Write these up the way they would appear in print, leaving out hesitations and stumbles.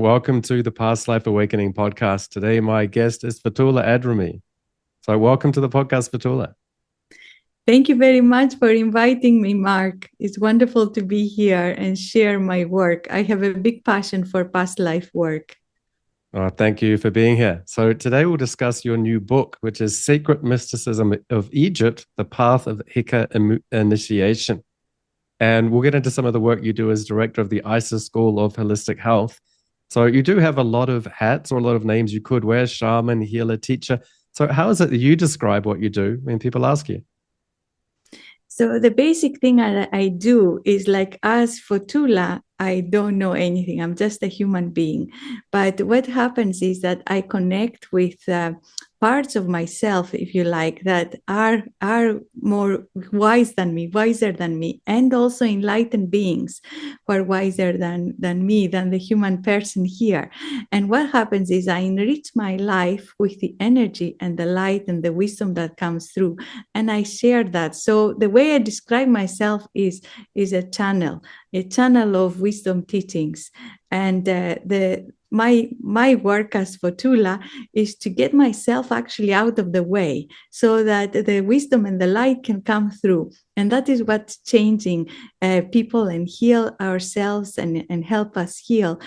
Welcome to the Past Life Awakening podcast. Today, my guest is Fotoula Adrimi. So, welcome to the podcast, Fotoula. Thank you very much for inviting me, Mark. It's wonderful to be here and share my work. I have a big passion for past life work. Thank you for being here. So, today we'll discuss your new book, which is Sacred Mysticism of Egypt, The Path of HEKA Initiation. And we'll get into some of the work you do as director of the ISIS School of Holistic Health. So, you do have a lot of hats or a lot of names you could wear: shaman, healer, teacher. So, how is it that you describe what you do when people ask you? So the basic thing I do is like, as Fotoula, I don't know anything. I'm just a human being. But what happens is that I connect with parts of myself, if you like, that are more wiser than me, and also enlightened beings who are wiser than me, than the human person here. And what happens is I enrich my life with the energy and the light and the wisdom that comes through, and I share that. So the way I describe myself is a channel of wisdom teachings. And my work as Fotoula is to get myself actually out of the way so that the wisdom and the light can come through. And that is what's changing people and heal ourselves and help us heal.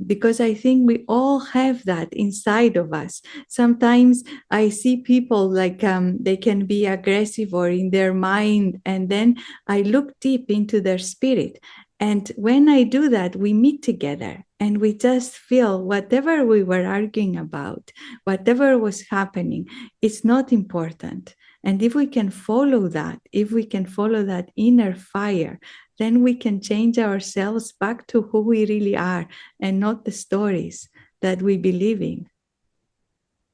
Because I think we all have that inside of us. Sometimes I see people like they can be aggressive or in their mind, and then I look deep into their spirit. And when I do that, we meet together and we just feel whatever we were arguing about, whatever was happening, it's not important. And if we can follow that, inner fire, then we can change ourselves back to who we really are and not the stories that we believe in.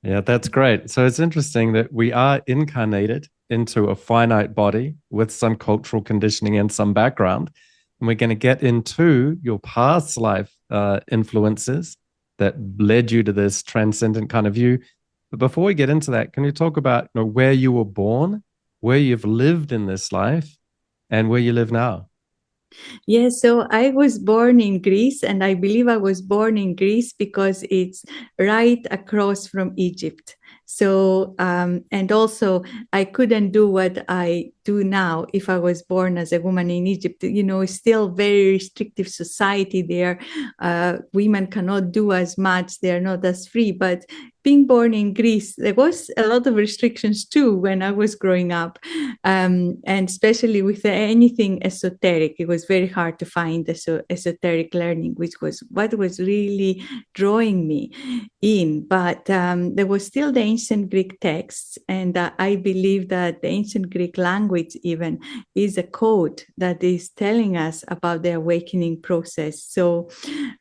Yeah, that's great. So it's interesting that we are incarnated into a finite body with some cultural conditioning and some background. And we're going to get into your past life influences that led you to this transcendent kind of view. But before we get into that, can you talk about where you were born, where you've lived in this life, and where you live now? Yes, so I was born in Greece, and I believe I was born in Greece because it's right across from Egypt. So, and also I couldn't do what I do now if I was born as a woman in Egypt. It's still very restrictive society there. Women cannot do as much. They're not as free. But being born in Greece, there was a lot of restrictions too when I was growing up. And especially with anything esoteric, it was very hard to find esoteric learning, which was what was really drawing me in. But there was still the ancient Greek texts, and I believe that the ancient Greek language even is a code that is telling us about the awakening process. So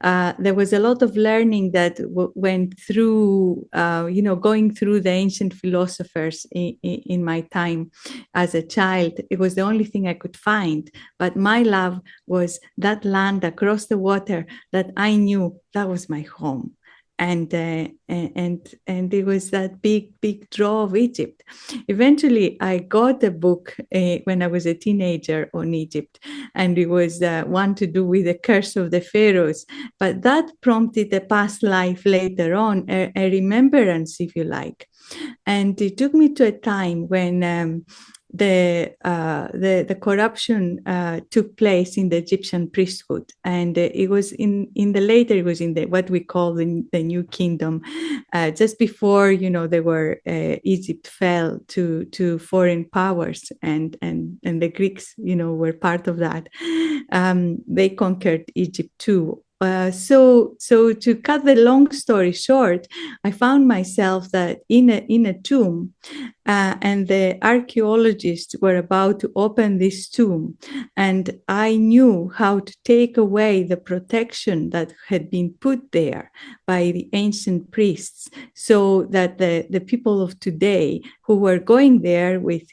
there was a lot of learning that went through, going through the ancient philosophers in my time as a child. It was the only thing I could find. But my love was that land across the water that I knew that was my home. And it was that big draw of Egypt. Eventually, I got a book when I was a teenager on Egypt, and it was one to do with the curse of the pharaohs. But that prompted a past life later on, a remembrance, if you like. And it took me to a time when the corruption took place in the Egyptian priesthood, and it was in the later, it was in the what we call the New Kingdom, just before they were Egypt fell to foreign powers, and the Greeks were part of that. They conquered Egypt too. So to cut the long story short, I found myself that in a tomb, and the archaeologists were about to open this tomb, and I knew how to take away the protection that had been put there by the ancient priests, so that the people of today who were going there with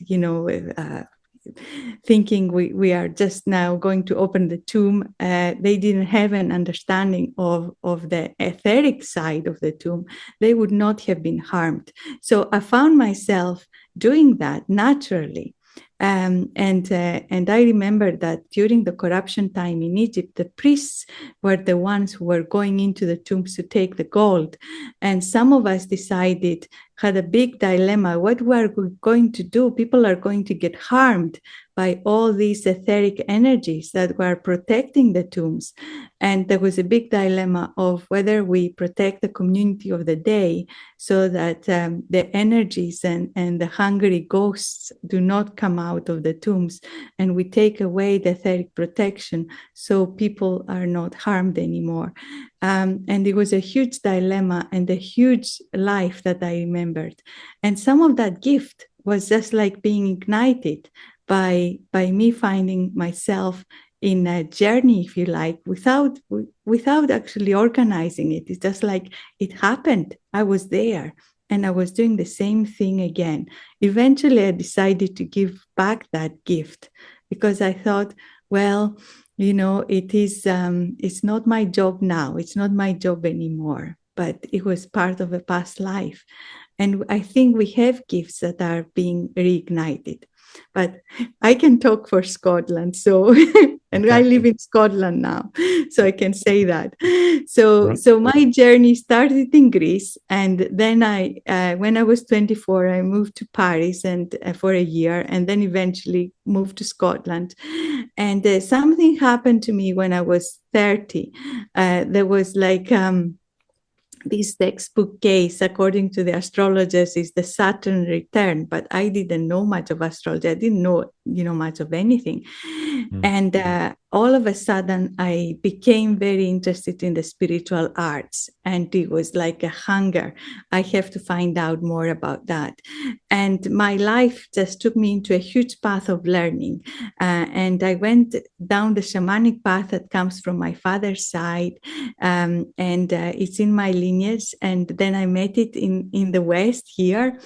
thinking we are just now going to open the tomb, they didn't have an understanding of the etheric side of the tomb. They would not have been harmed. So I found myself doing that naturally. And I remember that during the corruption time in Egypt, the priests were the ones who were going into the tombs to take the gold. And some of us decided, had a big dilemma, what we going to do? People are going to get harmed by all these etheric energies that were protecting the tombs. And there was a big dilemma of whether we protect the community of the day so that the energies and the hungry ghosts do not come out of the tombs, and we take away the etheric protection so people are not harmed anymore. And it was a huge dilemma and a huge life that I remembered. And some of that gift was just like being ignited by me finding myself in a journey, if you like, without actually organizing it. It's just like it happened. I was there and I was doing the same thing again. Eventually, I decided to give back that gift because I thought, well, you know, it's not my job now. It's not my job anymore, but it was part of a past life. And I think we have gifts that are being reignited. But I can talk for Scotland, so and I live in Scotland now, so I can say that. So my journey started in Greece, and then when I was 24, I moved to Paris and for a year, and then eventually moved to Scotland. And something happened to me when I was 30. There was like this textbook case, according to the astrologers, is the Saturn return, but I didn't know much of astrology. I didn't know, much of anything. And all of a sudden, I became very interested in the spiritual arts, and it was like a hunger. I have to find out more about that. And my life just took me into a huge path of learning. And I went down the shamanic path that comes from my father's side, and it's in my lineage. And then I met it in the West here,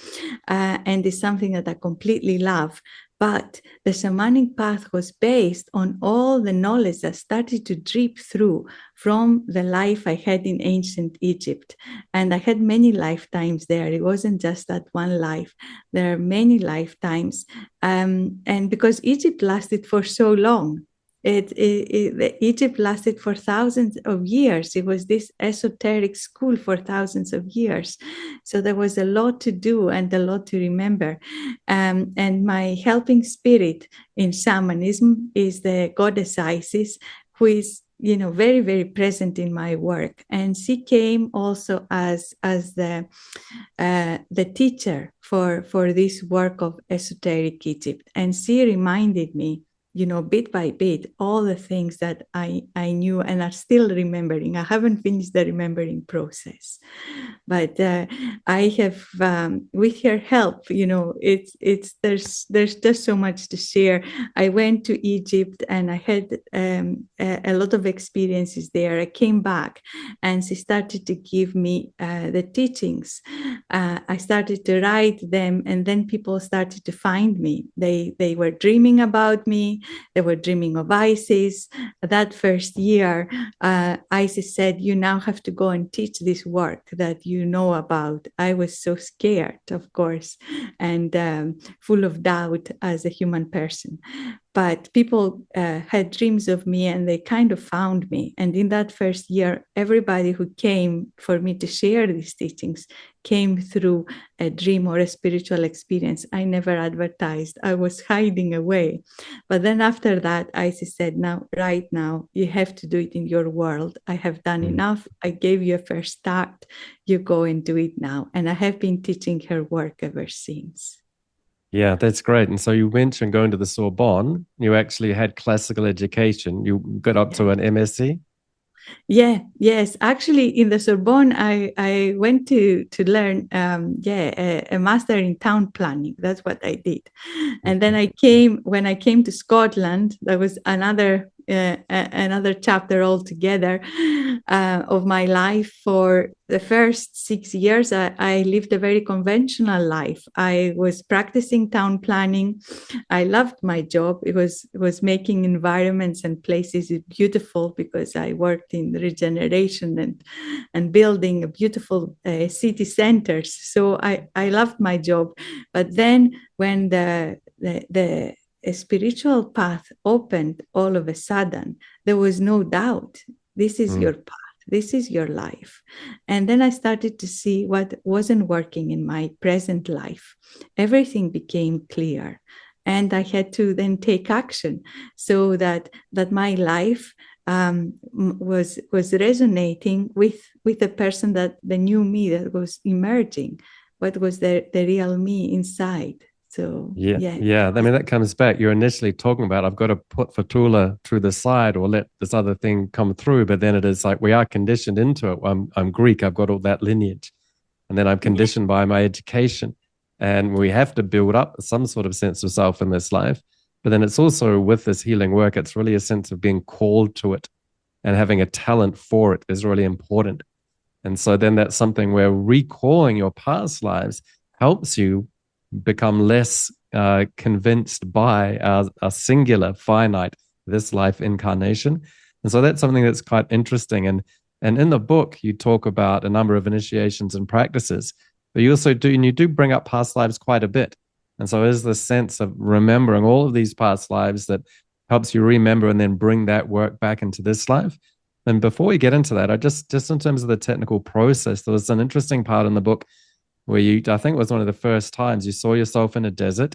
and it's something that I completely love. But the shamanic path was based on all the knowledge that started to drip through from the life I had in ancient Egypt. And I had many lifetimes there. It wasn't just that one life. There are many lifetimes. And because Egypt lasted for so long, Egypt lasted for thousands of years. It was this esoteric school for thousands of years. So there was a lot to do and a lot to remember. And my helping spirit in shamanism is the goddess Isis, who is very, very present in my work. And she came also as the teacher for this work of esoteric Egypt. And she reminded me, bit by bit, all the things that I knew and are still remembering. I haven't finished the remembering process, but I have, with her help, there's just so much to share. I went to Egypt and I had a lot of experiences there. I came back and she started to give me the teachings. I started to write them, and then people started to find me. They were dreaming about me. They were dreaming of Isis. That first year, Isis said, you now have to go and teach this work that you know about. I was so scared, of course, and full of doubt as a human person. But people had dreams of me and they kind of found me. And in that first year, everybody who came for me to share these teachings came through a dream or a spiritual experience. I never advertised. I was hiding away. But then after that, Isis said, right now, you have to do it in your world. I have done enough. I gave you a first start. You go and do it now. And I have been teaching her work ever since. Yeah, that's great. And so you mentioned going to the Sorbonne. You actually had classical education. You got up to an MSc? Yes. Actually, in the Sorbonne, I went to learn, a master in town planning. That's what I did. And then when I came to Scotland, there was another chapter altogether of my life. For the first 6 years, I lived a very conventional life. I was practicing town planning. I loved my job. It was making environments and places beautiful, because I worked in regeneration and building beautiful city centers. So I loved my job. But then when the a spiritual path opened all of a sudden. There was no doubt. This is your path. This is your life. And then I started to see what wasn't working in my present life. Everything became clear. And I had to then take action so that my life was resonating with the person that the new me that was emerging, what was the real me inside. So yeah. I mean, that comes back. You're initially talking about I've got to put Fotoula to the side or let this other thing come through, but then it is like we are conditioned into it. I'm Greek. I've got all that lineage, and then I'm conditioned by my education, and we have to build up some sort of sense of self in this life. But then it's also with this healing work, it's really a sense of being called to it, and having a talent for it is really important. And so then that's something where recalling your past lives helps you become less convinced by a singular, finite, this life incarnation. And so that's something that's quite interesting. And in the book, you talk about a number of initiations and practices, but you also do, and you do bring up past lives quite a bit. And so there's this sense of remembering all of these past lives that helps you remember and then bring that work back into this life. And before we get into that, I just in terms of the technical process, there was an interesting part in the book where I think it was one of the first times you saw yourself in a desert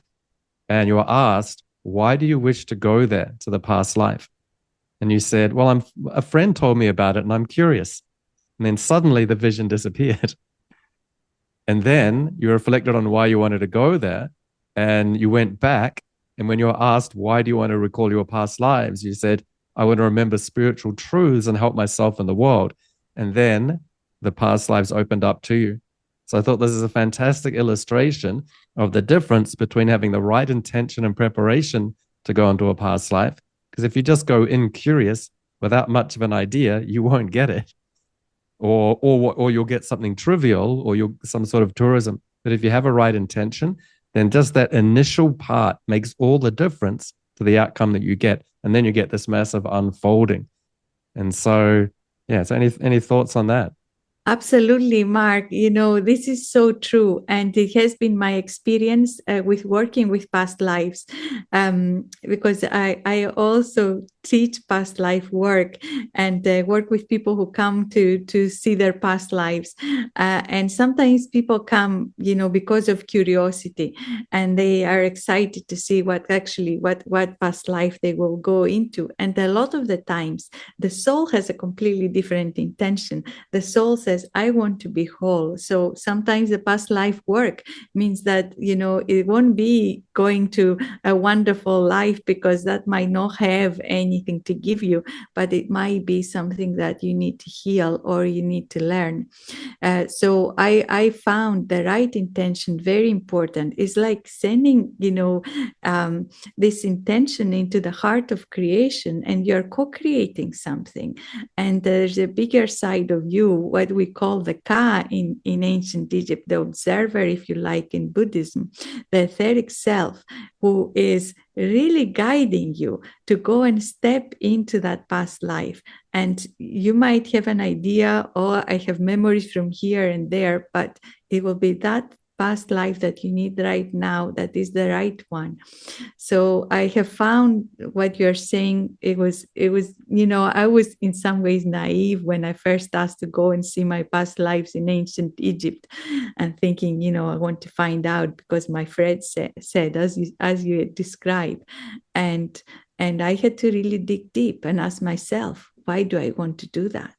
and you were asked, why do you wish to go there to the past life? And you said, well, a friend told me about it and I'm curious. And then suddenly the vision disappeared. And then you reflected on why you wanted to go there and you went back. And when you were asked, why do you want to recall your past lives? You said, I want to remember spiritual truths and help myself in the world. And then the past lives opened up to you. So I thought this is a fantastic illustration of the difference between having the right intention and preparation to go into a past life. Because if you just go in curious without much of an idea, you won't get it. Or you'll get something trivial or you'll some sort of tourism. But if you have a right intention, then just that initial part makes all the difference to the outcome that you get. And then you get this massive unfolding. And so, yeah, so any thoughts on that? Absolutely, Mark. This is so true. And it has been my experience with working with past lives, because I also teach past life work and work with people who come to see their past lives. And sometimes people come, because of curiosity, and they are excited to see what past life they will go into. And a lot of the times, the soul has a completely different intention. The soul says, I want to be whole. So sometimes the past life work means that, it won't be going to a wonderful life because that might not have anything to give you, but it might be something that you need to heal or you need to learn. So I found the right intention very important. It's like sending, this intention into the heart of creation, and you're co-creating something. And there's a bigger side of you, what we call the Ka in ancient Egypt, the observer, if you like, in Buddhism, the etheric self, who is really guiding you to go and step into that past life. And you might have an idea, oh, I have memories from here and there, but it will be that past life that you need right now that is the right one. So I have found what you're saying, it was I was in some ways naive when I first asked to go and see my past lives in ancient Egypt, and thinking, I want to find out because my friend said as you described. And I had to really dig deep and ask myself, why do I want to do that?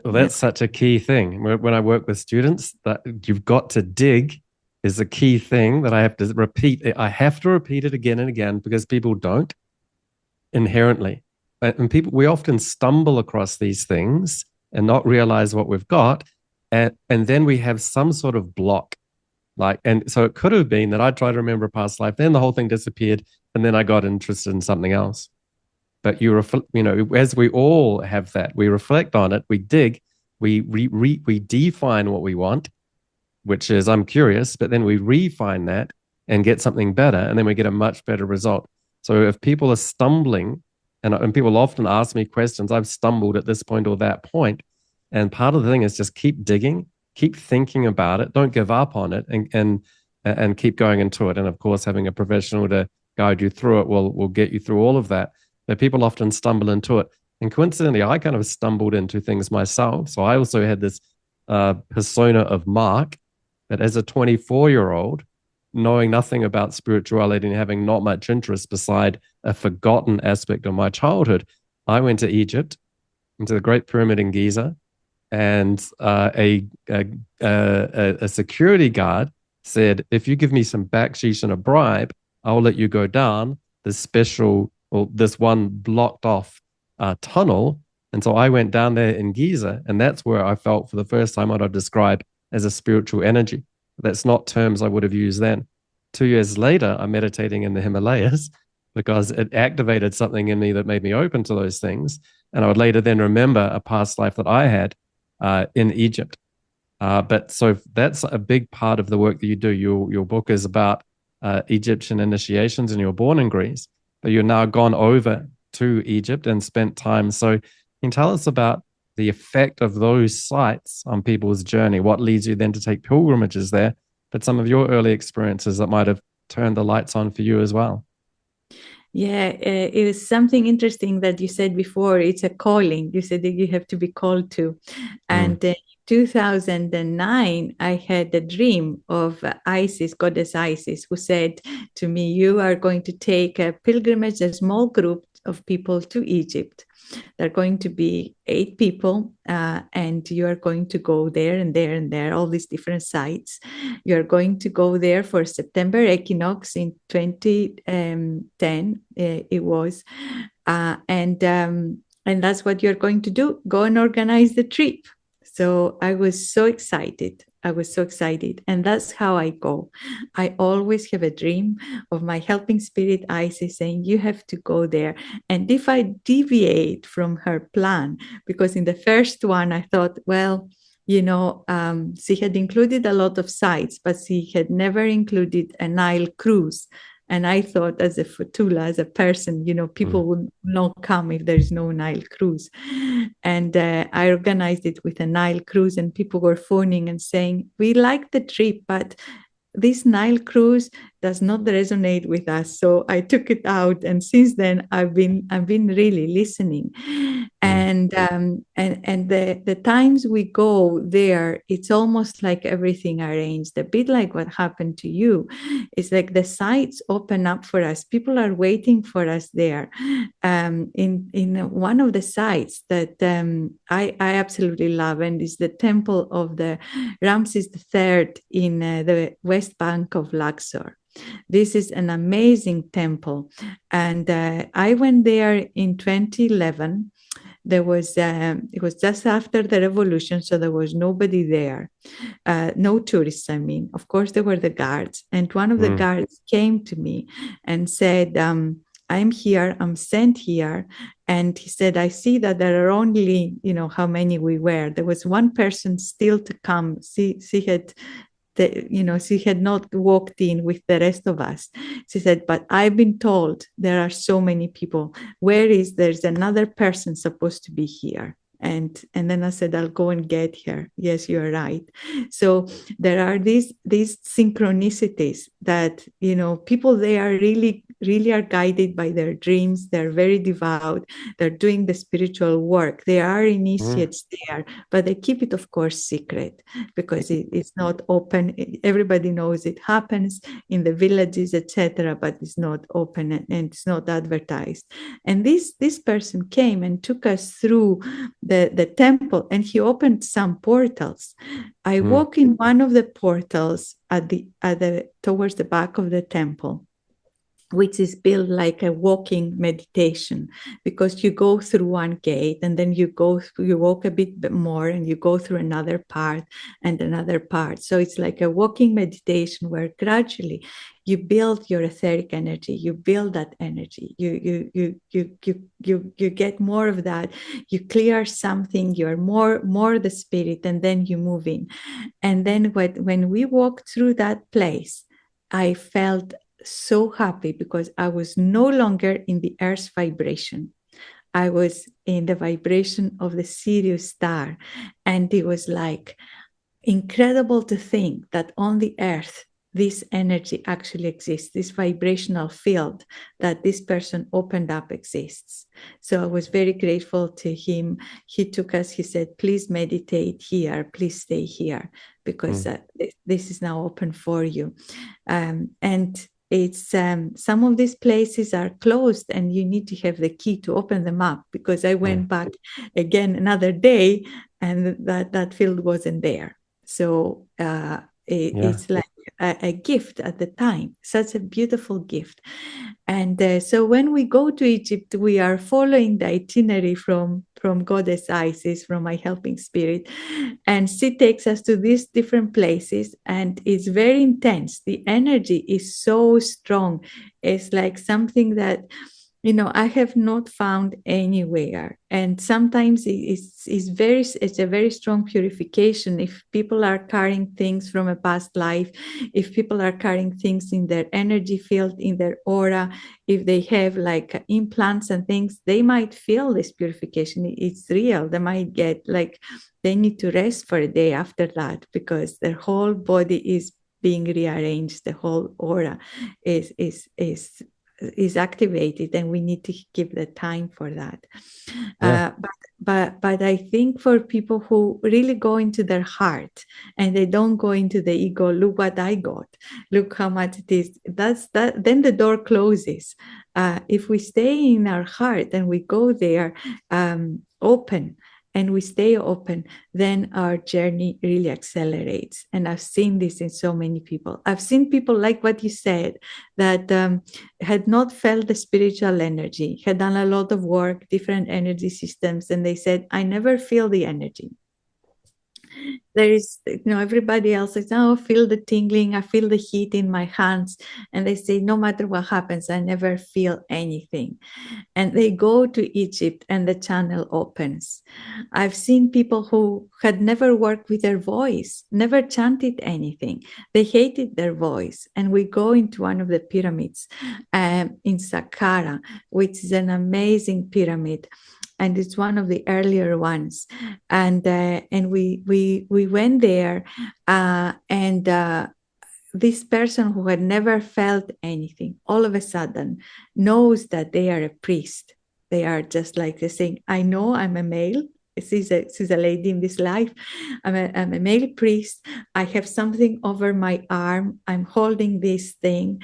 That's such a key thing. When I work with students, that you've got to dig is a key thing that I have to repeat. I have to repeat it again and again because people don't inherently. And we often stumble across these things and not realize what we've got. And then we have some sort of block. And so it could have been that I tried to remember a past life, then the whole thing disappeared, and then I got interested in something else. But as we all have that, we reflect on it, we dig, we define what we want, which is I'm curious, but then we refine that and get something better, and then we get a much better result. So if people are stumbling, and people often ask me questions, I've stumbled at this point or that point, and part of the thing is just keep digging, keep thinking about it, don't give up on it, and keep going into it. And of course, having a professional to guide you through it. We'll get you through all of that. But people often stumble into it. And coincidentally, I kind of stumbled into things myself. So I also had this persona of Mark, that as a 24-year-old, knowing nothing about spirituality and having not much interest beside a forgotten aspect of my childhood, I went to Egypt, into the Great Pyramid in Giza, and a security guard said, "If you give me some baksheesh and a bribe, I'll let you go down this special, or this one blocked off tunnel." And so I went down there in Giza, and that's where I felt for the first time what I'd describe as a spiritual energy. That's not terms I would have used then. 2 years later, I'm meditating in the Himalayas because it activated something in me that made me open to those things. And I would later then remember a past life that I had in Egypt. But so that's a big part of the work that you do. Your book is about Egyptian initiations, and you were born in Greece, but you're now gone over to Egypt and spent time. So can you tell us about the effect of those sites on people's journey? What leads you then to take pilgrimages there? But some of your early experiences that might have turned the lights on for you as well. Yeah, it was something interesting that you said before. It's a calling. You said that you have to be called to. And in 2009, I had a dream of Isis, goddess Isis, who said to me, "You are going to take a pilgrimage, a small group of people to Egypt. There are going to be 8 people, and you are going to go there and there and there, all these different sites. You are going to go there for September equinox in 2010, it was, and that's what you're going to do. Go and organize the trip." So I was so excited. And that's how I go. I always have a dream of my helping spirit Isis saying, "You have to go there." And if I deviate from her plan, because in the first one I thought, well, she had included a lot of sites, but she had never included a Nile cruise. And I thought, as a Fotoula, as a person, people would not come if there is no Nile cruise. And I organized it with a Nile cruise, and people were phoning and saying, "We like the trip, but this Nile cruise does not resonate with us." So I took it out, and since then I've been really listening. And the times we go there, it's almost like everything arranged, a bit like what happened to you. It's like the sites open up for us. People are waiting for us there. In one of the sites that I absolutely love, and is the temple of the Ramses III in the West Bank of Luxor. This is an amazing temple, and I went there in 2011. It was just after the revolution, so there was nobody there, no tourists. I mean, of course, there were the guards, and one of the guards came to me and said, "I'm here. I'm sent here." And he said, "I see that there are only, how many we were. There was one person still to come. She had not walked in with the rest of us." She said, "But I've been told there are so many people. There's another person supposed to be here." And then I said, "I'll go and get her." Yes, you're right. So there are these synchronicities that, people, they are really are guided by their dreams. They're very devout. They're doing the spiritual work. There are initiates there, but they keep it, of course, secret, because it's not open. Everybody knows it happens in the villages, etc., but it's not open and it's not advertised. And this person came and took us through the temple, and he opened some portals. I walk in one of the portals towards the back of the temple, which is built like a walking meditation, because you go through one gate and then you walk a bit more and you go through another part and another part. So it's like a walking meditation where gradually you build your etheric energy, you build that energy, you get more of that, you clear something, you're more the spirit, and then you move in. And then when we walked through that place, I felt so happy, because I was no longer in the Earth's vibration. I was in the vibration of the Sirius star. And it was like incredible to think that on the Earth, this energy actually exists, this vibrational field that this person opened up exists. So I was very grateful to him. He took us, he said, please meditate here, please stay here, because this is now open for you. And it's some of these places are closed and you need to have the key to open them up, because I went back again another day and that field wasn't there. So it's like a gift at the time, such a beautiful gift. And so when we go to Egypt, we are following the itinerary from Goddess Isis, from my helping spirit. And she takes us to these different places, and it's very intense. The energy is so strong. It's like something that, you know, I have not found anywhere. And sometimes it's a very strong purification. If people are carrying things from a past life, if people are carrying things in their energy field, in their aura, if they have like implants and things, they might feel this purification. It's real. They might get like, they need to rest for a day after that, because their whole body is being rearranged. The whole aura is activated, and we need to give the time for that. But I think for people who really go into their heart and they don't go into the ego, look what I got, look how much it is, then the door closes. If we stay in our heart and we go there open, and we stay open, then our journey really accelerates. And I've seen this in so many people. I've seen people, like what you said, that had not felt the spiritual energy, had done a lot of work, different energy systems, and they said, I never feel the energy. There is, you know, everybody else says, oh, I feel the tingling, I feel the heat in my hands. And they say, no matter what happens, I never feel anything. And they go to Egypt and the channel opens. I've seen people who had never worked with their voice, never chanted anything. They hated their voice. And we go into one of the pyramids in Saqqara, which is an amazing pyramid. And it's one of the earlier ones, and we went there, and this person who had never felt anything, all of a sudden knows that they are a priest. They are just like they're saying, I know I'm a male. She's a lady in this life. I'm a male priest. I have something over my arm. I'm holding this thing.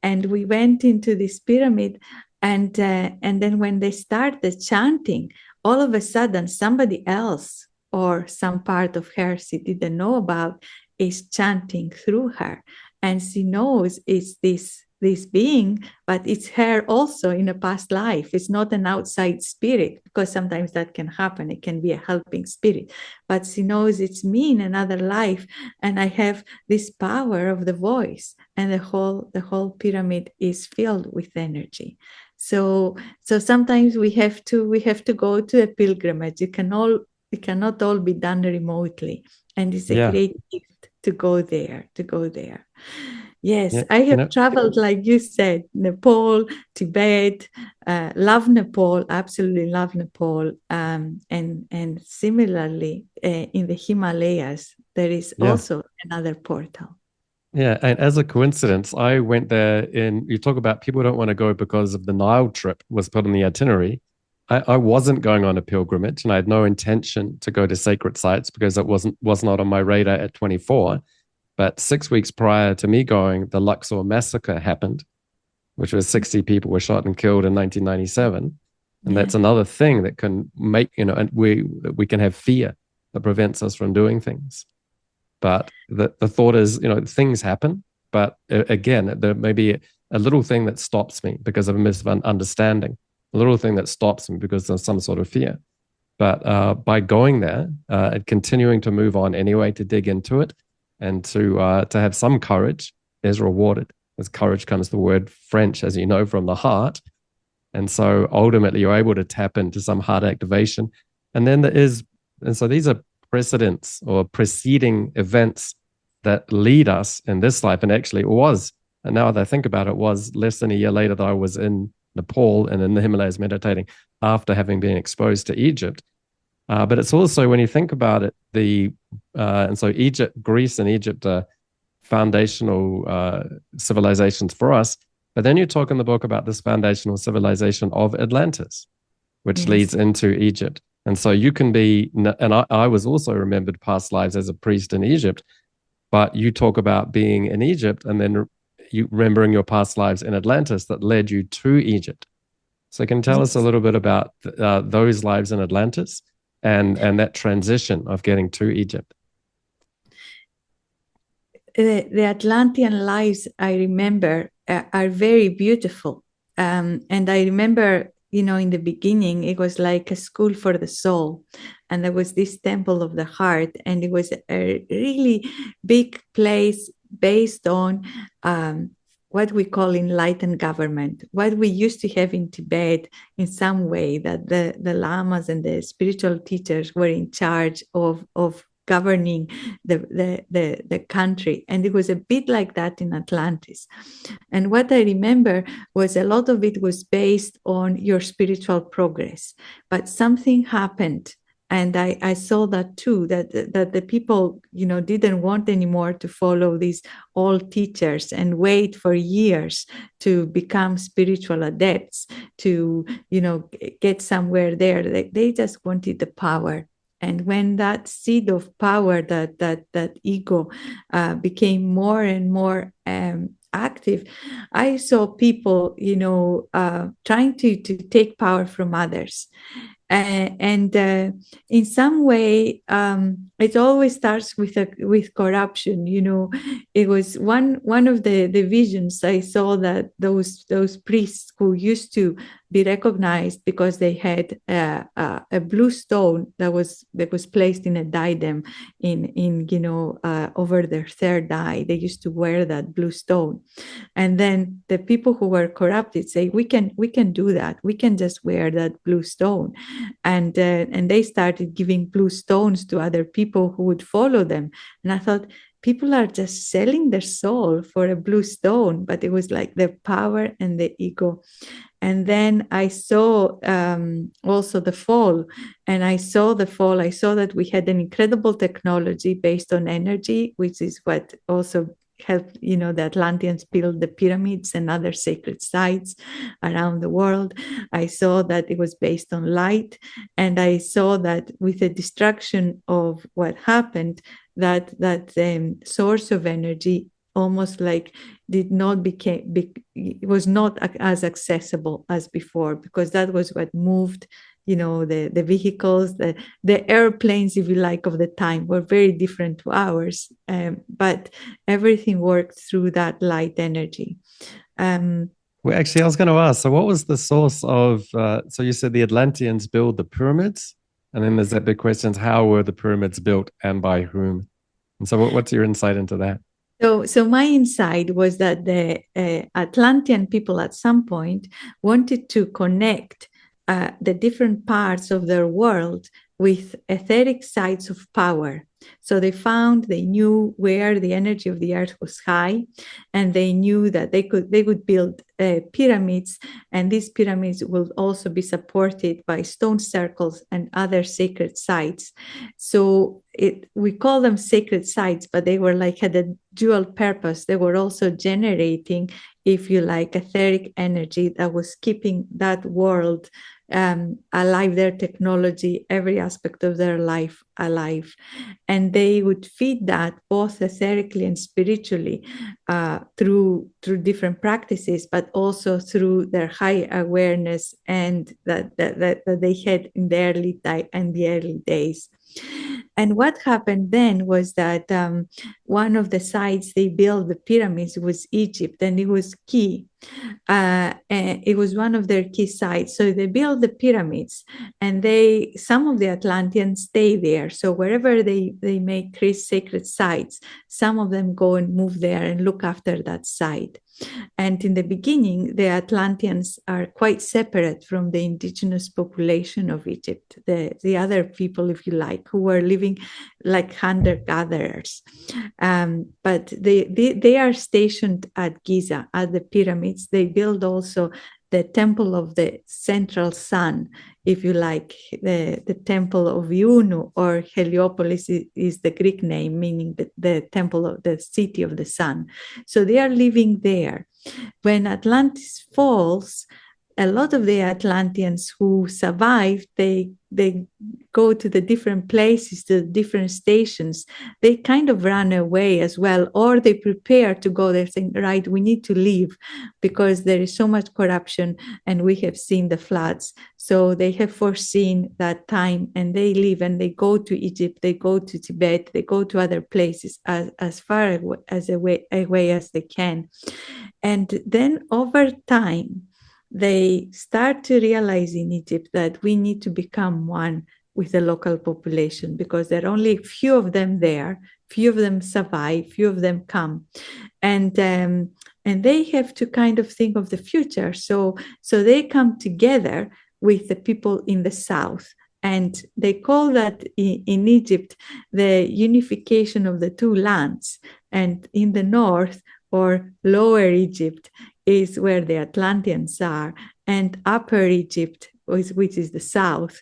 And we went into this pyramid. And then when they started chanting, all of a sudden somebody else, or some part of her she didn't know about, is chanting through her. And she knows it's this being, but it's her also in a past life. It's not an outside spirit, because sometimes that can happen. It can be a helping spirit, but she knows it's me in another life, and I have this power of the voice, and the whole pyramid is filled with energy. So sometimes we have to go to a pilgrimage. It cannot all be done remotely, and it's a great gift to go there. Yes, I have traveled, like you said, Nepal, Tibet, love Nepal, absolutely love Nepal. And similarly, in the Himalayas, there is also another portal. Yeah, and as a coincidence, I went there you talk about people don't want to go because of the Nile trip was put on the itinerary. I wasn't going on a pilgrimage, and I had no intention to go to sacred sites because it was not on my radar at 24. But 6 weeks prior to me going, the Luxor massacre happened, which was 60 people were shot and killed in 1997. And that's another thing that can make, and we can have fear that prevents us from doing things. But the thought is, things happen. But again, there may be a little thing that stops me because of a misunderstanding, a little thing that stops me because of some sort of fear. But by going there and continuing to move on anyway, to dig into it, and to have some courage is rewarded. As courage comes the word French, as you know, from the heart. And so ultimately you're able to tap into some heart activation. And so these are precedents or preceding events that lead us in this life. And actually it was, and now that I think about it, was less than a year later that I was in Nepal and in the Himalayas meditating after having been exposed to Egypt. But it's also, when you think about it, and so Greece and Egypt are foundational civilizations for us. But then you talk in the book about this foundational civilization of Atlantis, which leads into Egypt. And so you can be, and I was also remembered past lives as a priest in Egypt, but you talk about being in Egypt and then you remembering your past lives in Atlantis that led you to Egypt. So can you tell us a little bit about those lives in Atlantis and that transition of getting to Egypt? The Atlantean lives, I remember, are very beautiful. And I remember, in the beginning, it was like a school for the soul. And there was this temple of the heart. And it was a really big place based on what we call enlightened government, what we used to have in Tibet in some way, that the lamas and the spiritual teachers were in charge of governing the country. And it was a bit like that in Atlantis. And what I remember was a lot of it was based on your spiritual progress. But something happened. And I saw that too, that the people, didn't want anymore to follow these old teachers and wait for years to become spiritual adepts, to, get somewhere there. They just wanted the power. And when that seed of power, that ego, became more and more active, I saw people, trying to take power from others. And in some way, it always starts with corruption. It was one of the visions I saw, that those priests who used to be recognized because they had a blue stone that was placed in a diadem in over their third eye. They used to wear that blue stone, and then the people who were corrupted say, we can do that. We can just wear that blue stone. And they started giving blue stones to other people who would follow them. And I thought, people are just selling their soul for a blue stone. But it was like the power and the ego. And then I saw also the fall. And I saw that we had an incredible technology based on energy, which is what also helped, the Atlanteans build the pyramids and other sacred sites around the world. I saw that it was based on light. And I saw that with the destruction of what happened, that source of energy almost like it was not as accessible as before, because that was what moved, the vehicles, the airplanes, if you like, of the time were very different to ours, but everything worked through that light energy. Well, actually, I was going to ask, so what was the source of, so you said the Atlanteans build the pyramids, and then there's that big question, how were the pyramids built and by whom? And so what's your insight into that? So my insight was that the Atlantean people at some point wanted to connect the different parts of their world with etheric sites of power. So they knew where the energy of the earth was high, and they knew that they would build pyramids, and these pyramids will also be supported by stone circles and other sacred sites. So we call them sacred sites, but they were like had a dual purpose. They were also generating, if you like, etheric energy that was keeping that world alive, their technology, every aspect of their life alive. And they would feed that both etherically and spiritually through different practices, but also through their high awareness and that they had in the early days. And what happened then was that one of the sites they built the pyramids was Egypt, and it was key. It was one of their key sites. So they built the pyramids, and some of the Atlanteans stay there. So wherever they make sacred sites, some of them go and move there and look after that site. And in the beginning, the Atlanteans are quite separate from the indigenous population of Egypt, the other people, if you like, who were living like hunter-gatherers. But they are stationed at Giza, at the pyramids. They build also the temple of the central sun, if you like, the temple of Iunu, or Heliopolis is the Greek name, meaning the temple of the city of the sun. So they are living there. When Atlantis falls, a lot of the Atlanteans who survived, they go to the different places, to the different stations. They kind of run away as well, or they prepare to go there, saying, right, we need to leave because there is so much corruption and we have seen the floods. So they have foreseen that time and they leave and they go to Egypt, they go to Tibet, they go to other places as far away as they can. And then over time, they start to realize in Egypt that we need to become one with the local population, because there are only a few of them there, few of them survive, few of them come, and they have to kind of think of the future. So they come together with the people in the south, and they call that in Egypt the unification of the two lands. And in the north, or Lower Egypt, is where the Atlanteans are, and Upper Egypt, which is the south.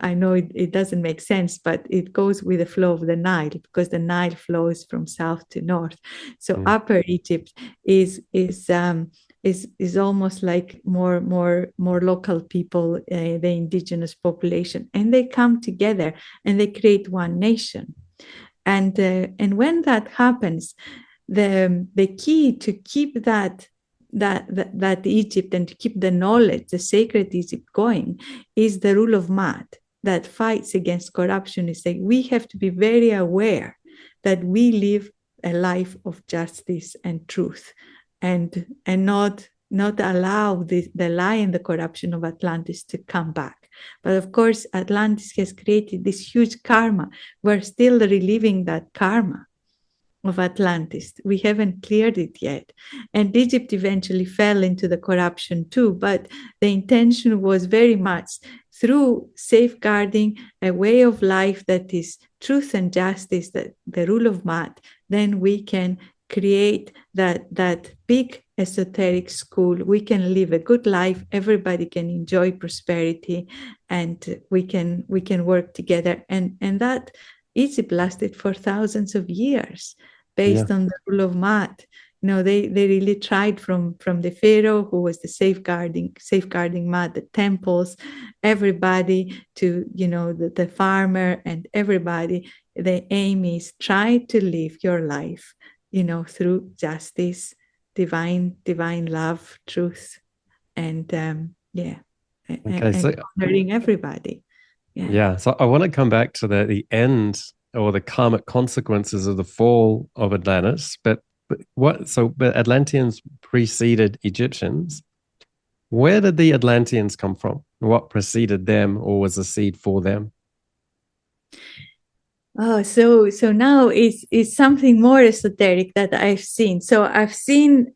I know it doesn't make sense, but it goes with the flow of the Nile, because the Nile flows from south to north. So Upper Egypt is almost like more local people, the indigenous population, and they come together and they create one nation. And when that happens, the key to keep that Egypt and to keep the knowledge, the sacred Egypt going, is the rule of Ma'at that fights against corruption. Is that we have to be very aware that we live a life of justice and truth, and not allow the lie and the corruption of Atlantis to come back. But of course, Atlantis has created this huge karma. We're still reliving that karma of Atlantis. We haven't cleared it yet. And Egypt eventually fell into the corruption too, but the intention was very much through safeguarding a way of life that is truth and justice, that the rule of Ma'at, then we can create that big esoteric school. We can live a good life, everybody can enjoy prosperity, and we can work together. And that Egypt lasted for thousands of years based on the rule of Ma'at. They really tried from the pharaoh, who was the safeguarding Ma'at, the temples, everybody to the farmer and everybody. The aim is try to live your life, through justice, divine love, truth, and honoring everybody. Yeah. So I want to come back to the end, or the karmic consequences of the fall of Atlantis. But Atlanteans preceded Egyptians. Where did the Atlanteans come from? What preceded them, or was a seed for them? Oh, so now it's something more esoteric that I've seen. So I've seen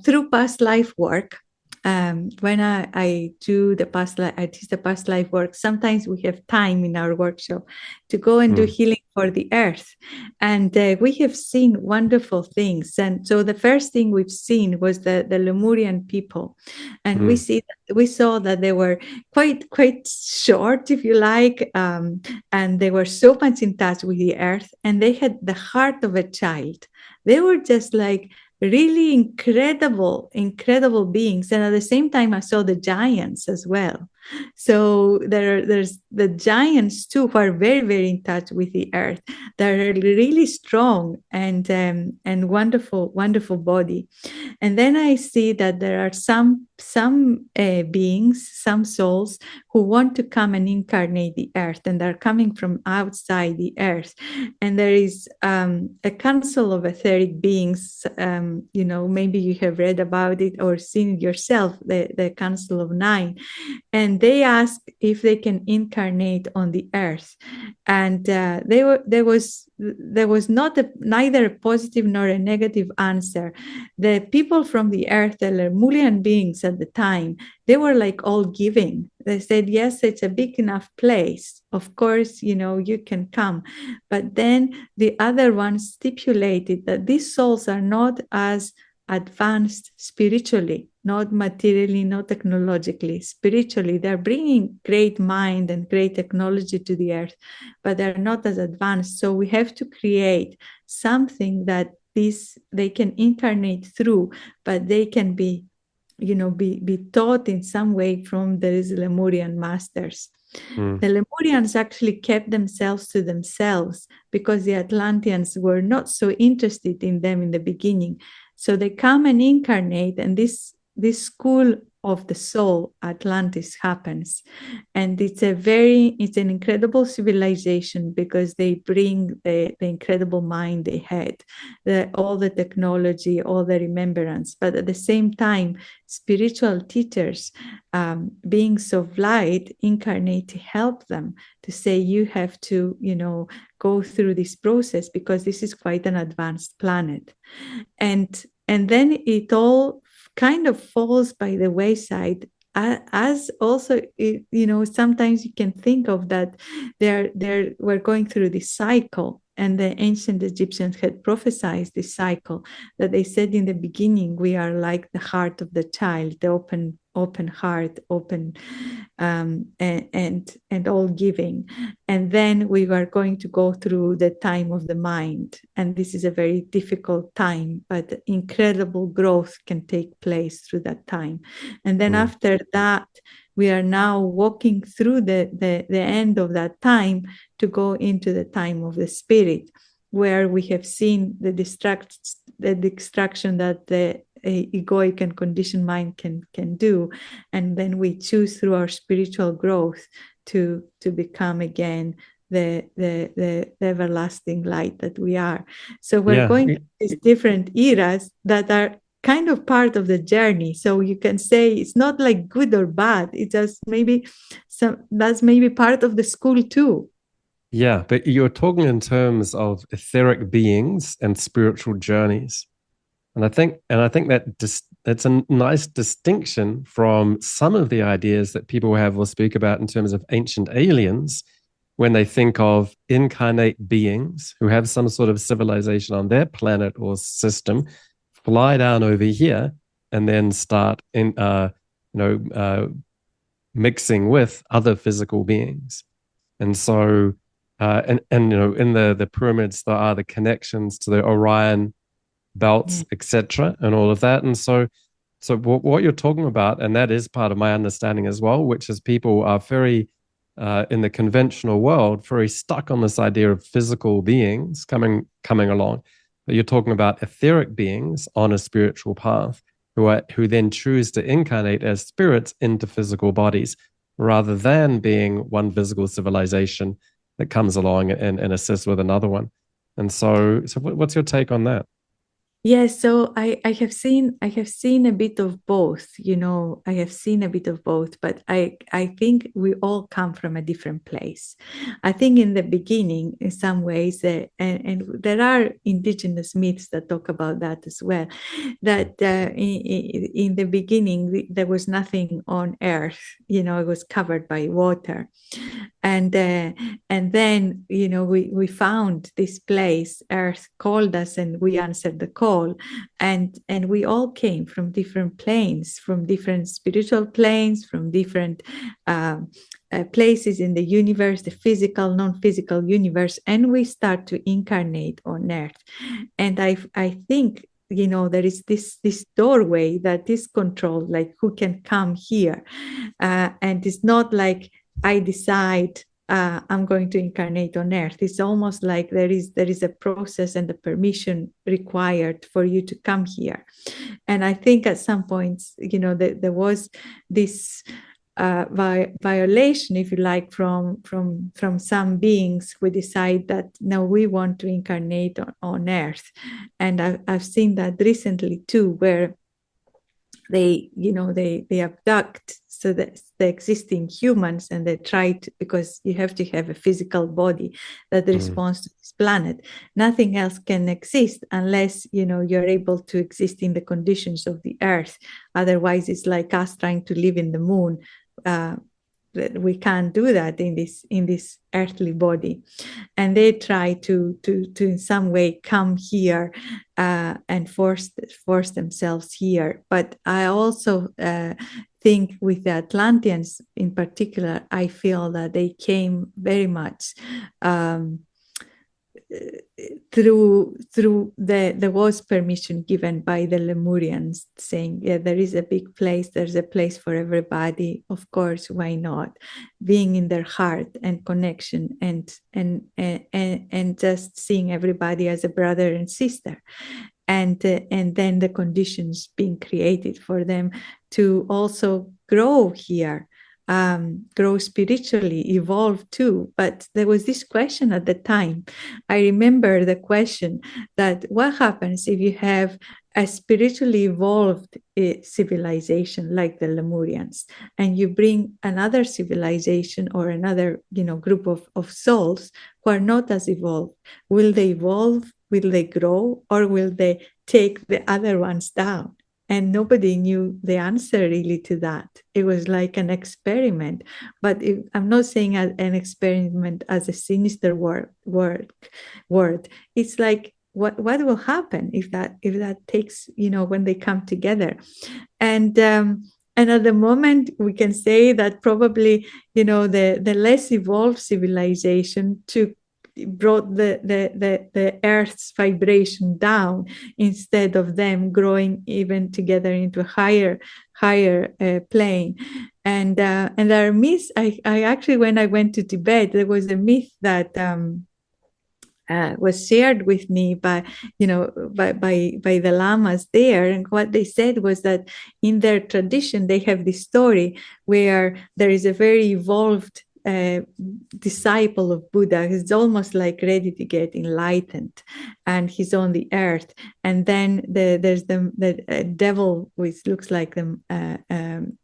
through past life work. When I do the past life, I teach the past life work. Sometimes we have time in our workshop to go and do healing for the earth, and we have seen wonderful things. And so the first thing we've seen was the Lemurian people, and we saw that they were quite short, if you like, and they were so much in touch with the earth, and they had the heart of a child. They were just like really incredible beings. And at the same time, I saw the giants as well. So there's the giants too, who are very, very in touch with the earth. They're really strong and wonderful body. And then I see that there are some beings, some souls who want to come and incarnate the earth, and they're coming from outside the earth. And there is a council of etheric beings. Maybe you have read about it or seen it yourself, the Council of Nine. And they ask if they can incarnate on the earth. And there was neither a positive nor a negative answer. The people from the earth, the Lemurian beings at the time, they were like all giving. They said, yes, it's a big enough place. Of course, you can come. But then the other ones stipulated that these souls are not as advanced spiritually, not materially, not technologically, spiritually. They're bringing great mind and great technology to the earth, but they're not as advanced. So we have to create something that they can incarnate through, but they can be taught in some way from these Lemurian masters. Mm. The Lemurians actually kept themselves to themselves because the Atlanteans were not so interested in them in the beginning. So they come and incarnate, and this school of the soul, Atlantis, happens. And it's an incredible civilization because they bring the incredible mind they had, all the technology, all the remembrance, but at the same time, spiritual teachers, beings of light, incarnate to help them, to say, you have to, go through this process because this is quite an advanced planet. And then it all kind of falls by the wayside, as also, sometimes you can think of that we're going through this cycle, and the ancient Egyptians had prophesied this cycle, that they said in the beginning, we are like the heart of the child, the open heart, open, and all giving. And then we are going to go through the time of the mind. And this is a very difficult time, but incredible growth can take place through that time. And then after that, we are now walking through the end of that time to go into the time of the spirit, where we have seen the destruction that the egoic and conditioned mind can do. And then we choose through our spiritual growth to become again the everlasting light that we are. So we're going to these different eras that are kind of part of the journey. So you can say it's not like good or bad. It's just that's maybe part of the school too. Yeah, but you're talking in terms of etheric beings and spiritual journeys. And I think that's a nice distinction from some of the ideas that people have or speak about in terms of ancient aliens, when they think of incarnate beings who have some sort of civilization on their planet or system, fly down over here and then start mixing with other physical beings. And so, in the pyramids, there are the connections to the Orion belts, etc., and all of that. And so what you're talking about, and that is part of my understanding as well, which is people are very in the conventional world, very stuck on this idea of physical beings coming along. But you're talking about etheric beings on a spiritual path who then choose to incarnate as spirits into physical bodies, rather than being one physical civilization that comes along and assists with another one. And so what's your take on that? Yes, so I have seen a bit of both, I have seen a bit of both, but I think we all come from a different place. I think in the beginning, in some ways, and there are indigenous myths that talk about that as well, that in the beginning, there was nothing on earth, it was covered by water. And then we found this place, earth called us, and we answered the call, and we all came from different planes, from different spiritual planes, from different places in the universe, the physical, non-physical universe, and we start to incarnate on earth. And I think there is this doorway that is controlled, like who can come here, and it's not like I decide I'm going to incarnate on earth. It's almost like there is a process and a permission required for you to come here. And I think at some points, there was this violation, if you like, from some beings who decide that now we want to incarnate on earth. And I've seen that recently too, where they abduct the existing humans, and they try to, because you have to have a physical body that responds to this planet. Nothing else can exist unless you're able to exist in the conditions of the earth. Otherwise, it's like us trying to live in the moon. that we can't do that in this earthly body, and they try to in some way come here and force themselves here. But I also think with the Atlanteans in particular, I feel that they came very much through there was permission given by the Lemurians, saying, yeah, there is a big place, there's a place for everybody, of course, why not, being in their heart and connection, and just seeing everybody as a brother and sister, and then the conditions being created for them to also grow here, grow spiritually, evolve too. But there was this question at the time. I remember the question that what happens if you have a spiritually evolved civilization like the Lemurians, and you bring another civilization or another group of souls who are not as evolved? Will they evolve? Will they grow? Or will they take the other ones down? And nobody knew the answer really to that. It was like an experiment. But I'm not saying an experiment as a sinister word. It's like, what will happen if that takes, when they come together? And at the moment, we can say that probably, the less evolved civilization brought the Earth's vibration down, instead of them growing even together into a higher plane. And there are myths. I actually, when I went to Tibet, there was a myth that was shared with me by the lamas there, and what they said was that in their tradition they have this story where there is a very evolved disciple of Buddha who's almost like ready to get enlightened, and he's on the earth. And then there's the devil, which looks like the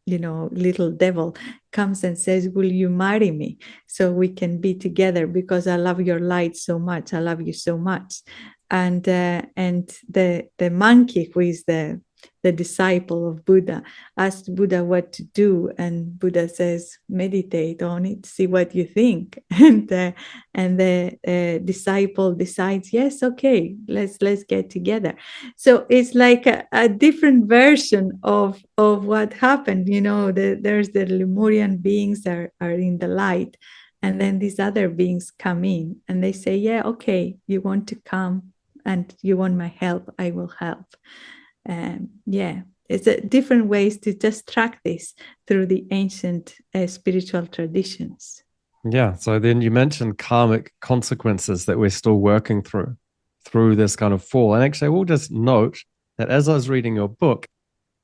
little devil, comes and says, "Will you marry me so we can be together? Because I love your light so much. I love you so much." And the monkey, who is the disciple of Buddha, asked Buddha what to do, and Buddha says, "Meditate on it, see what you think." And the disciple decides, "Yes, okay, let's get together." So it's like a different version of what happened. There's the Lemurian beings are in the light, and then these other beings come in, and they say, "Yeah, okay, you want to come and you want my help, I will help." It's different ways to just track this through the ancient spiritual traditions. Yeah. So then you mentioned karmic consequences that we're still working through this kind of fall. And actually, I will just note that as I was reading your book,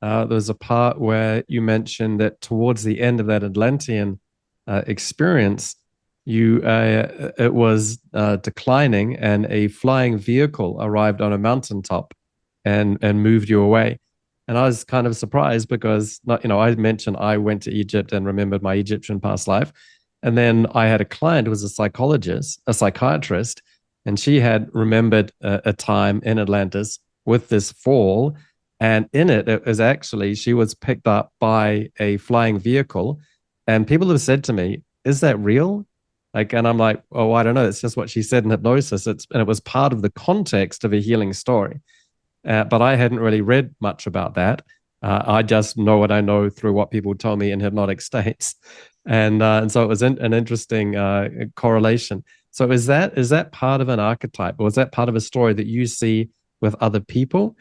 there was a part where you mentioned that towards the end of that Atlantean experience, it was declining, and a flying vehicle arrived on a mountaintop and moved you away. And I was kind of surprised because, I mentioned I went to Egypt and remembered my Egyptian past life. And then I had a client who was a psychiatrist, and she had remembered a time in Atlantis with this fall. And in it was actually, she was picked up by a flying vehicle. And people have said to me, "Is that real?" And I'm like, "Oh, I don't know. It's just what she said in hypnosis." And it was part of the context of a healing story. But I hadn't really read much about that. I just know what I know through what people told me in hypnotic states. And so it was an interesting correlation. So is that part of an archetype, or is that part of a story that you see with other people,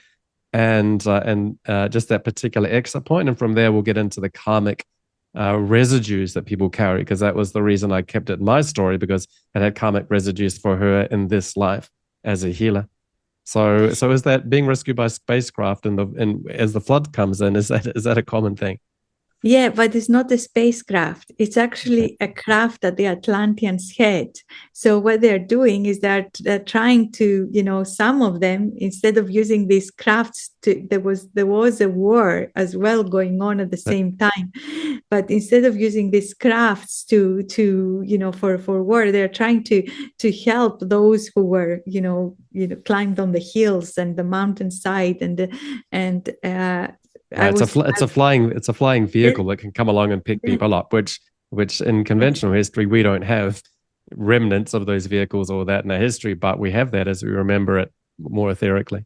and just that particular exit point? And from there, we'll get into the karmic residues that people carry, because that was the reason I kept it in my story, because it had karmic residues for her in this life as a healer. So is that being rescued by spacecraft and as the flood comes in, is that a common thing? Yeah, but it's not a spacecraft. It's actually a craft that the Atlanteans had. So what they're doing is that they're trying to, some of them, instead of using these crafts, there was a war as well going on at the same time. But instead of using these crafts to for war, they're trying to help those who were, climbed on the hills and the mountainside Right, it's a flying vehicle that can come along and pick people up, which which in conventional history, we don't have remnants of those vehicles or that in our history, but we have that as we remember it more etherically.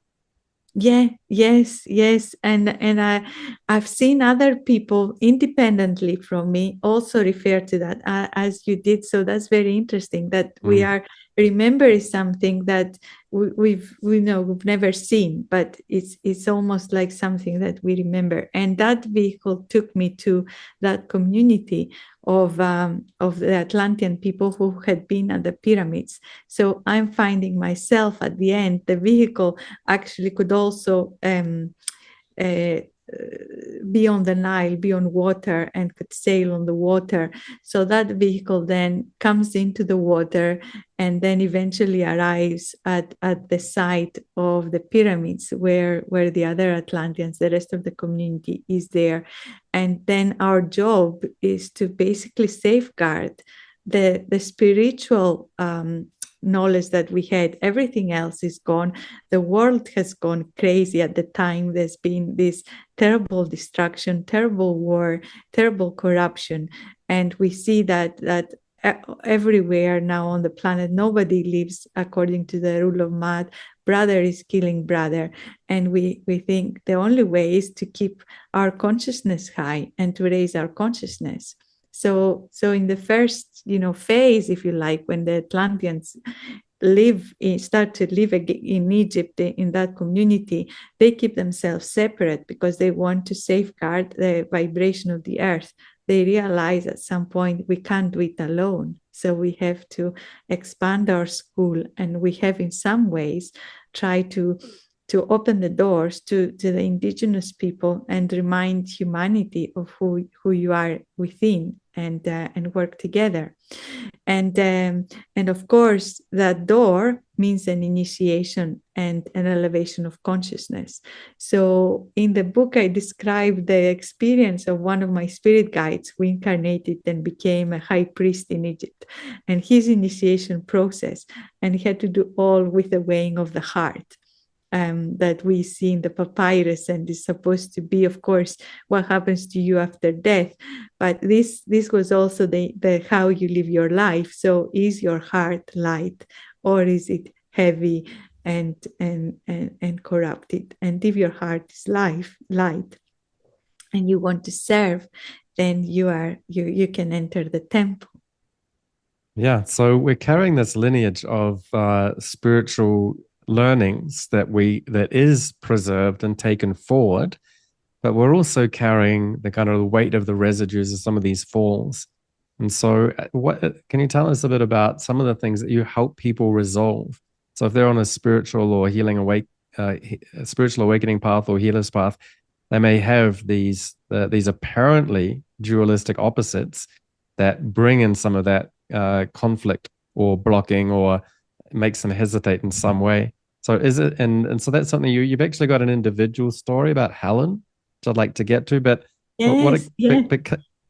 Yeah, yes. And I've seen other people independently from me also refer to that as you did. So that's very interesting that we are remembering something that we've never seen, but it's almost like something that we remember. And that vehicle took me to that community of the Atlantean people who had been at the pyramids. So I'm finding myself at the end, the vehicle actually could also uh, be on the Nile, be on water, and could sail on the water. So that vehicle then comes into the water and then eventually arrives at the site of the pyramids where the other Atlanteans, the rest of the community is there. And then our job is to basically safeguard the spiritual knowledge that we had. Everything else is gone. The world has gone crazy at the time. There's been this terrible destruction, terrible war, terrible corruption, and we see that everywhere now on the planet nobody lives according to the rule of mud. Brother is killing brother, and we think the only way is to keep our consciousness high and to raise our consciousness. So in the first, phase, if you like, when the Atlanteans start to live in Egypt, in that community, they keep themselves separate because they want to safeguard the vibration of the earth. They realize at some point we can't do it alone. So we have to expand our school, and we have in some ways tried to open the doors to the indigenous people and remind humanity of who you are within, and work together. And of course, that door means an initiation and an elevation of consciousness. So in the book, I described the experience of one of my spirit guides who incarnated and became a high priest in Egypt, and his initiation process. And he had to do all with the weighing of the heart. That we see in the papyrus, and is supposed to be, of course, what happens to you after death. But this was also the how you live your life. So is your heart light, or is it heavy and corrupted? And if your heart is light, and you want to serve, then you can enter the temple. Yeah, so we're carrying this lineage of spiritual learnings that is preserved and taken forward, but we're also carrying the kind of the weight of the residues of some of these falls. And so what can you tell us a bit about some of the things that you help people resolve? So if they're on a spiritual or spiritual awakening path or healer's path, they may have these apparently dualistic opposites that bring in some of that conflict or blocking, or makes them hesitate in some way. So is it, and so that's something you've actually got an individual story about Helen, which I'd like to get to, but yes,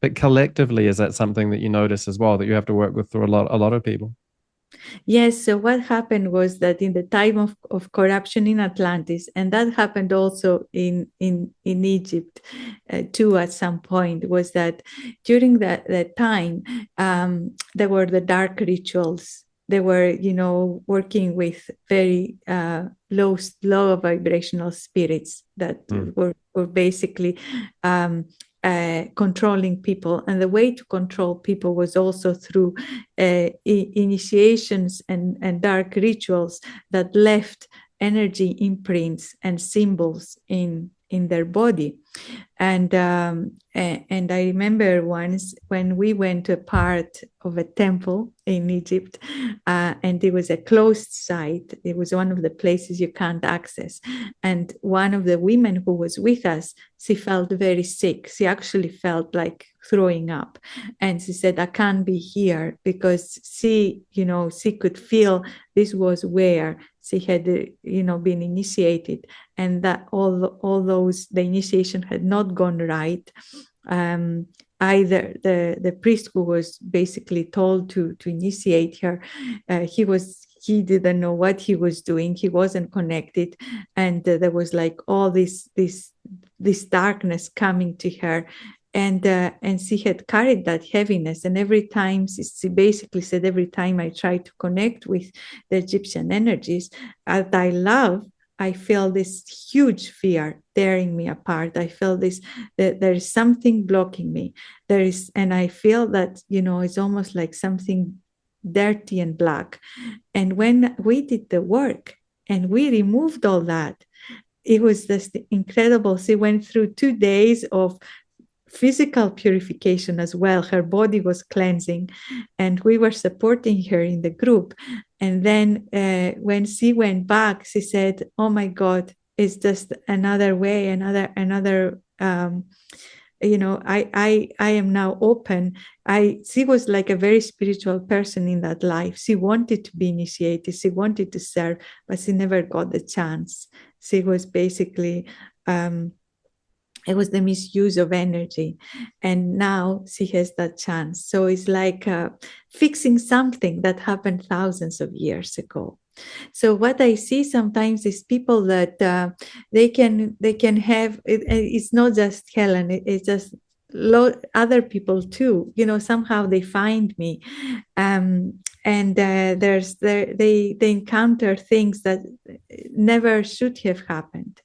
but collectively, is that something that you notice as well, that you have to work with through a lot of people? Yes, so what happened was that in the time of corruption in Atlantis, and that happened also in Egypt too at some point, was that during that time, there were the dark rituals. They were, working with very low vibrational spirits that were basically controlling people. And the way to control people was also through initiations and dark rituals that left energy imprints and symbols in their body. And I remember once when we went to a part of a temple in Egypt, and it was a closed site. It was one of the places you can't access. And one of the women who was with us, she felt very sick. She actually felt like throwing up. And she said, I can't be here, because she could feel this was where she had, been initiated, and that all those, the initiation had not gone right. Either the priest who was basically told to initiate her, he didn't know what he was doing. He wasn't connected, and there was like all this darkness coming to her, and she had carried that heaviness. And every time she basically said, every time I try to connect with the Egyptian energies that I love, I feel this huge fear tearing me apart. I feel this, that there is something blocking me. There is, and I feel that, it's almost like something dirty and black. And when we did the work and we removed all that, it was just incredible. She went through 2 days of physical purification as well. Her body was cleansing, and we were supporting her in the group. And then when she went back, she said, "Oh my God, it's just another way, another." I am now open. She was like a very spiritual person in that life. She wanted to be initiated. She wanted to serve, but she never got the chance. She was basically. It was the misuse of energy, and now she has that chance. So it's like fixing something that happened thousands of years ago. So what I see sometimes is people that they can have it's not just Helen, it's just other people too. Somehow they find me, and they encounter things that never should have happened.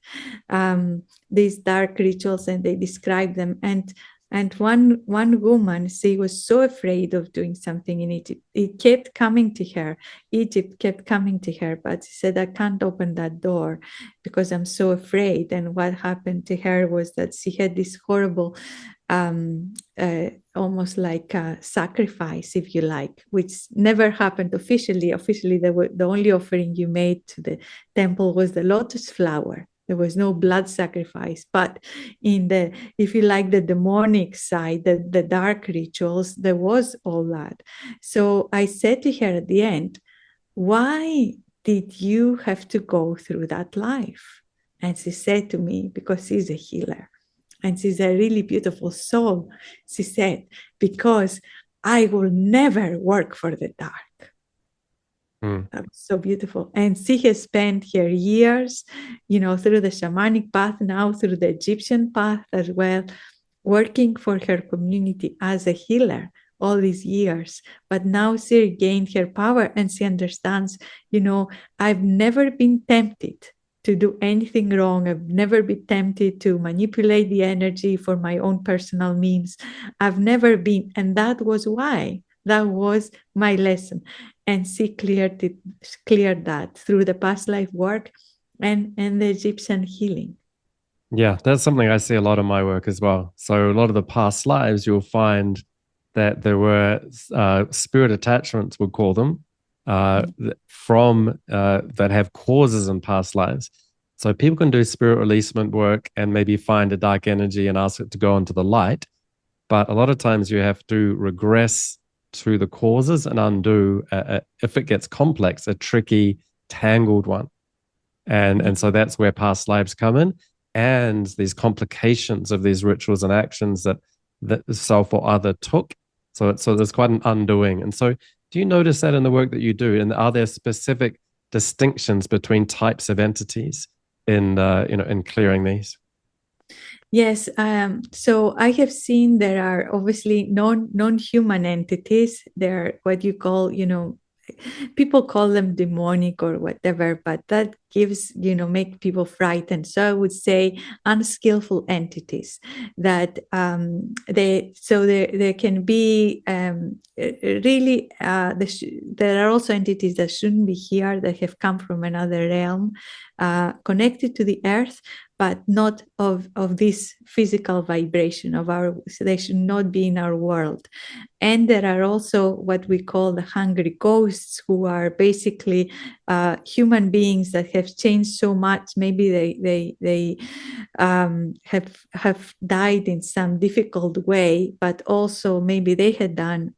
These dark rituals, and they describe them. And one woman, she was so afraid of doing something in Egypt. It kept coming to her. Egypt kept coming to her, but she said, "I can't open that door because I'm so afraid." And what happened to her was that she had this horrible, almost like a sacrifice, if you like, which never happened officially. Officially, the only offering you made to the temple was the lotus flower. There was no blood sacrifice. But in the, if you like, the demonic side, the dark rituals, there was all that. So I said to her at the end, "Why did you have to go through that life?" And she said to me, because she's a healer and she's a really beautiful soul, she said, "Because I will never work for the dark." That was so beautiful. And she has spent her years, through the shamanic path, now through the Egyptian path as well, working for her community as a healer all these years. But now she regained her power, and she understands, I've never been tempted to do anything wrong. I've never been tempted to manipulate the energy for my own personal means. I've never been. And that was why. That was my lesson. And she cleared that through the past life work and the Egyptian healing. Yeah, that's something I see a lot in my work as well. So a lot of the past lives, you'll find that there were spirit attachments, we'll call them, from that have causes in past lives. So people can do spirit releasement work and maybe find a dark energy and ask it to go into the light. But a lot of times you have to regress to the causes and undo, if it gets complex, a tricky, tangled one. And so that's where past lives come in, and these complications of these rituals and actions that self or other took. So there's quite an undoing. And so do you notice that in the work that you do? And are there specific distinctions between types of entities in clearing these? Yes. So I have seen there are obviously non-human entities. They're what you call, people call them demonic or whatever, but that gives, make people frightened. So I would say unskillful entities that there can be really, there are also entities that shouldn't be here, that have come from another realm, connected to the earth, but not of this physical vibration of so they should not be in our world. And there are also what we call the hungry ghosts, who are basically human beings that have changed so much. Maybe they have died in some difficult way, but also maybe they had done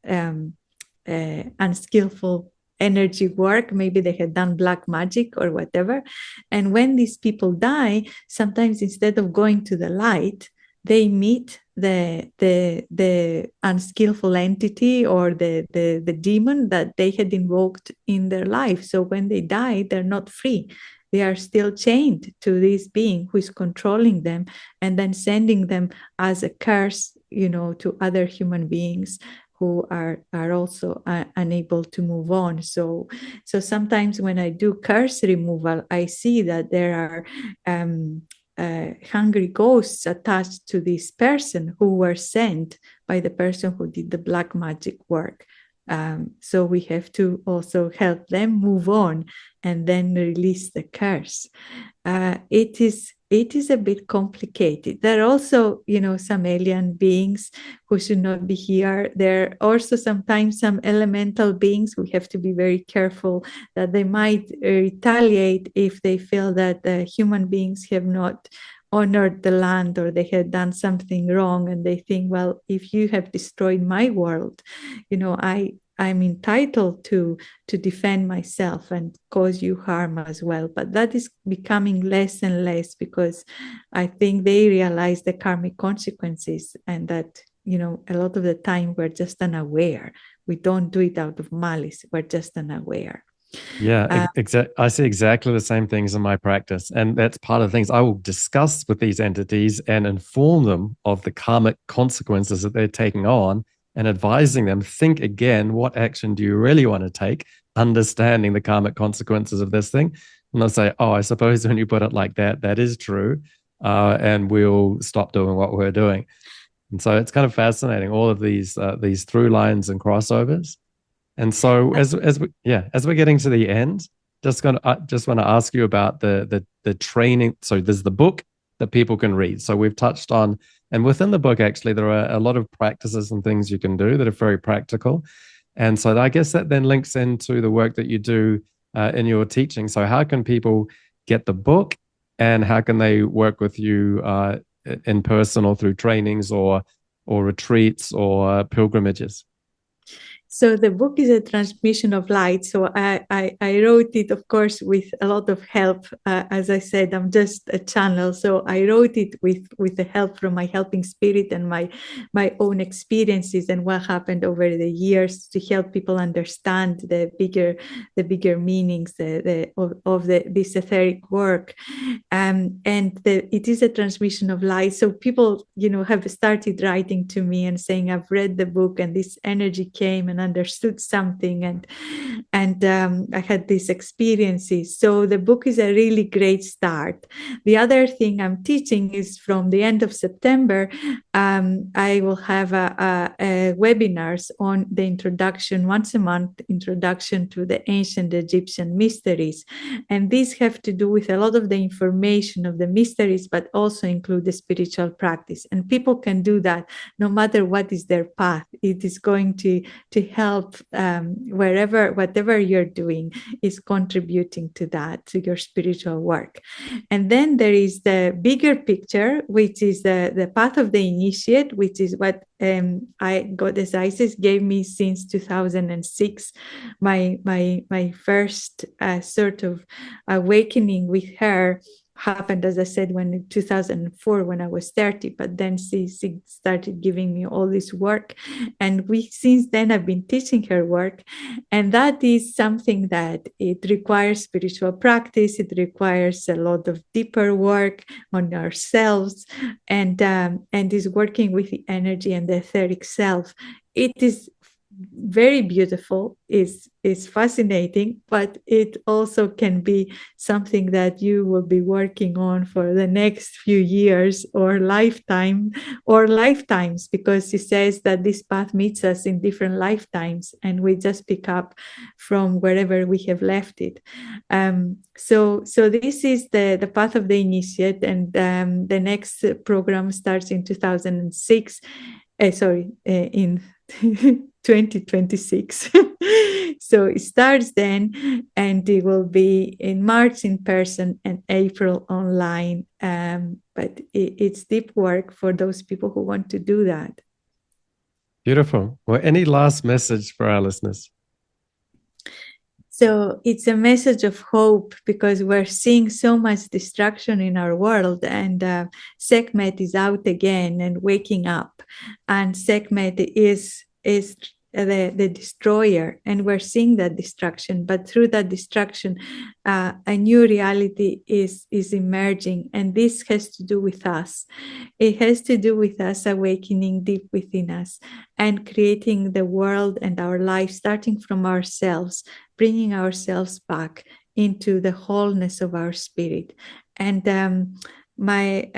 unskillful energy work. Maybe they had done black magic or whatever. And when these people die, sometimes instead of going to the light, they meet the unskillful entity or the demon that they had invoked in their life. So when they die, they're not free. They are still chained to this being who is controlling them and then sending them as a curse, to other human beings who are also unable to move on. So sometimes when I do curse removal, I see that there are hungry ghosts attached to this person who were sent by the person who did the black magic work. So we have to also help them move on and then release the curse. It is a bit complicated. There are also, some alien beings who should not be here. There are also sometimes some elemental beings. We have to be very careful that they might retaliate if they feel that the human beings have not honored the land, or they had done something wrong, and they think, well, if you have destroyed my world, I'm entitled to defend myself and cause you harm as well. But that is becoming less and less, because I think they realize the karmic consequences, and that, a lot of the time we're just unaware. We don't do it out of malice. We're just unaware. Yeah, I see exactly the same things in my practice. And that's part of the things I will discuss with these entities and inform them of the karmic consequences that they're taking on, and advising them, think again, what action do you really want to take, understanding the karmic consequences of this thing. And they'll say, oh, I suppose when you put it like that, that is true. And we'll stop doing what we're doing. And so it's kind of fascinating, all of these through lines and crossovers. And so as we're getting to the end, just want to ask you about the training. So there's the book that people can read. So we've touched on, and within the book, actually, there are a lot of practices and things you can do that are very practical. And so I guess that then links into the work that you do in your teaching. So how can people get the book, and how can they work with you in person or through trainings or retreats or pilgrimages? So the book is a transmission of light. So I wrote it, of course, with a lot of help. As I said, I'm just a channel. So I wrote it with the help from my helping spirit and my own experiences and what happened over the years, to help people understand the bigger meanings of this etheric work. It is a transmission of light. So people, have started writing to me and saying, I've read the book and this energy came and understood something, and I had these experiences. So the book is a really great start. The other thing I'm teaching is from the end of September, I will have a webinars on the introduction, once a month, introduction to the ancient Egyptian mysteries. And these have to do with a lot of the information of the mysteries, but also include the spiritual practice. And people can do that no matter what is their path. It is going to help whatever you're doing is contributing to that, to your spiritual work. And then there is the bigger picture, which is the path of the initiate, which is what Goddess Isis gave me since 2006. My first sort of awakening with her happened, as I said, when in 2004, when I was 30, but then she started giving me all this work. And since then, I've been teaching her work. And that is something that it requires spiritual practice. It requires a lot of deeper work on ourselves, and is working with the energy and the etheric self. It is very beautiful, is fascinating, but it also can be something that you will be working on for the next few years or lifetimes, because she says that this path meets us in different lifetimes, and we just pick up from wherever we have left it. So this is the path of the initiate, and the next program starts in 2006. In 2026. So it starts then, and it will be in March in person and April online. But it's deep work for those people who want to do that. Beautiful. Well, any last message for our listeners? So it's a message of hope, because we're seeing so much destruction in our world, and Sekhmet is out again and waking up. And Sekhmet is the destroyer, and we're seeing that destruction. But through that destruction, a new reality is emerging, and this has to do with us. It has to do with us awakening deep within us and creating the world and our life, starting from ourselves, bringing ourselves back into the wholeness of our spirit. And my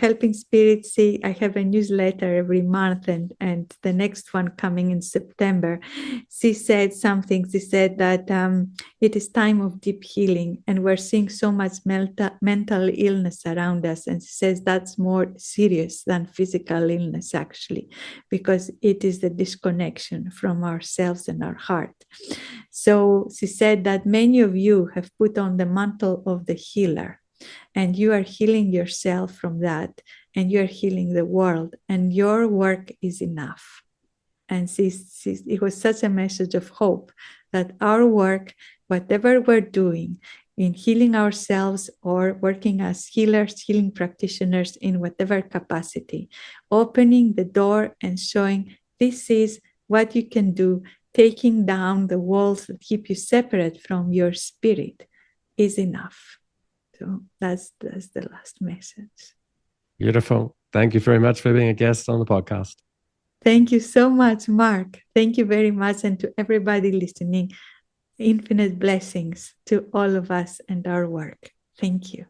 helping spirit, see, I have a newsletter every month, and the next one coming in September. She said something. She said that it is time of deep healing, and we're seeing so much mental illness around us. And she says that's more serious than physical illness, actually, because it is the disconnection from ourselves and our heart. So she said that many of you have put on the mantle of the healer, and you are healing yourself from that, and you are healing the world, and your work is enough. And it was such a message of hope that our work, whatever we're doing in healing ourselves or working as healers, healing practitioners in whatever capacity, opening the door and showing this is what you can do, taking down the walls that keep you separate from your spirit is enough. So that's the last message. Beautiful. Thank you very much for being a guest on the podcast. Thank you so much, Mark. Thank you very much. And to everybody listening, infinite blessings to all of us and our work. Thank you.